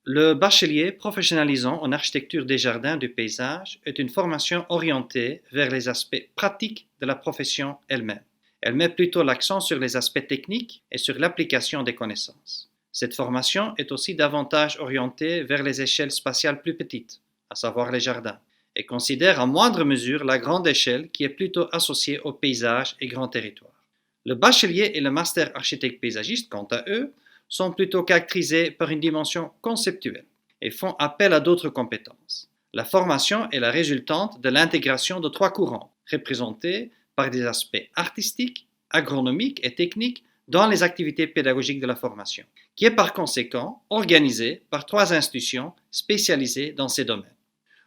Le bachelier professionnalisant en architecture des jardins du paysage est une formation orientée vers les aspects pratiques de la profession elle-même. Elle met plutôt l'accent sur les aspects techniques et sur l'application des connaissances. Cette formation est aussi davantage orientée vers les échelles spatiales plus petites, à savoir les jardins, et considère en moindre mesure la grande échelle qui est plutôt associée au paysage et grands territoires. Le bachelier et le master architecte paysagiste, quant à eux, sont plutôt caractérisés par une dimension conceptuelle et font appel à d'autres compétences. La formation est la résultante de l'intégration de trois courants, représentés par des aspects artistiques, agronomiques et techniques dans les activités pédagogiques de la formation, qui est par conséquent organisée par trois institutions spécialisées dans ces domaines.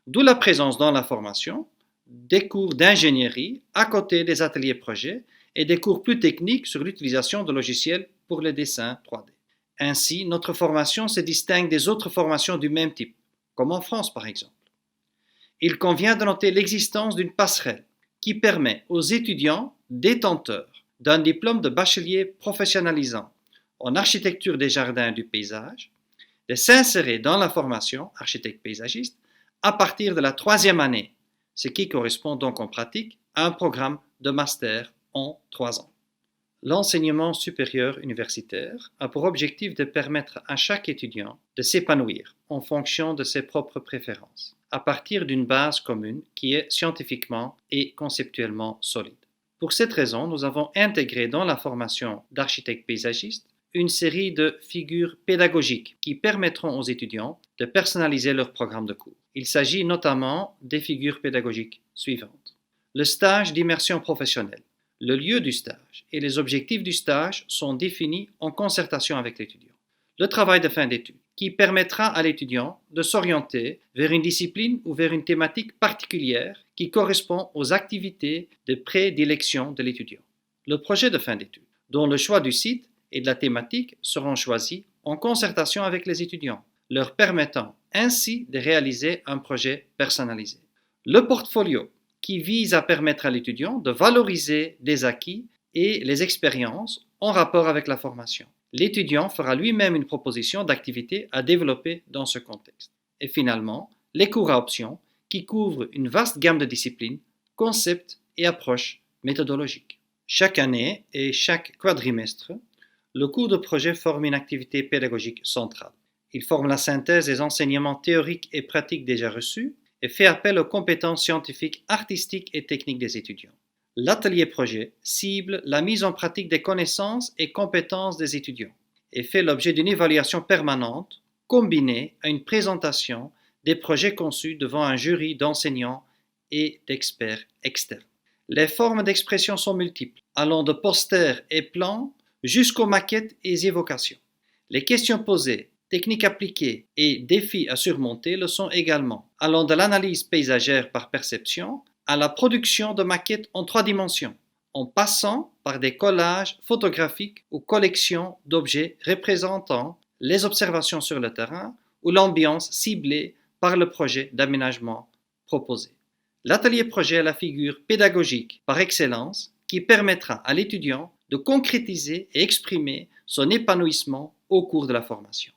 D'où la présence dans la formation des cours d'ingénierie à côté des ateliers projets et des cours plus techniques sur l'utilisation de logiciels pour le dessin 3D. Ainsi, notre formation se distingue des autres formations du même type, comme en France par exemple. Il convient de noter l'existence d'une passerelle qui permet aux étudiants détenteurs d'un diplôme de bachelier professionnalisant en architecture des jardins et du paysage de s'insérer dans la formation architecte paysagiste à partir de la troisième année, ce qui correspond donc en pratique à un programme de master en 3 ans. L'enseignement supérieur universitaire a pour objectif de permettre à chaque étudiant de s'épanouir en fonction de ses propres préférences, à partir d'une base commune qui est scientifiquement et conceptuellement solide. Pour cette raison, nous avons intégré dans la formation d'architecte paysagiste une série de figures pédagogiques qui permettront aux étudiants de personnaliser leur programme de cours. Il s'agit notamment des figures pédagogiques suivantes. Le stage d'immersion professionnelle. Le lieu du stage et les objectifs du stage sont définis en concertation avec l'étudiant. Le travail de fin d'études, qui permettra à l'étudiant de s'orienter vers une discipline ou vers une thématique particulière qui correspond aux activités de prédilection de l'étudiant. Le projet de fin d'études, dont le choix du site et de la thématique seront choisis en concertation avec les étudiants, leur permettant ainsi de réaliser un projet personnalisé. Le portfolio, qui vise à permettre à l'étudiant de valoriser des acquis et les expériences en rapport avec la formation. L'étudiant fera lui-même une proposition d'activité à développer dans ce contexte. Et finalement, les cours à option, qui couvrent une vaste gamme de disciplines, concepts et approches méthodologiques. Chaque année et chaque quadrimestre, le cours de projet forme une activité pédagogique centrale. Il forme la synthèse des enseignements théoriques et pratiques déjà reçus et fait appel aux compétences scientifiques, artistiques et techniques des étudiants. L'atelier projet cible la mise en pratique des connaissances et compétences des étudiants et fait l'objet d'une évaluation permanente combinée à une présentation des projets conçus devant un jury d'enseignants et d'experts externes. Les formes d'expression sont multiples, allant de posters et plans jusqu'aux maquettes et évocations. Les questions posées, techniques appliquées et défis à surmonter le sont également, allant de l'analyse paysagère par perception à la production de maquettes en 3 dimensions, en passant par des collages photographiques ou collections d'objets représentant les observations sur le terrain ou l'ambiance ciblée par le projet d'aménagement proposé. L'atelier projet est la figure pédagogique par excellence qui permettra à l'étudiant de concrétiser et exprimer son épanouissement au cours de la formation.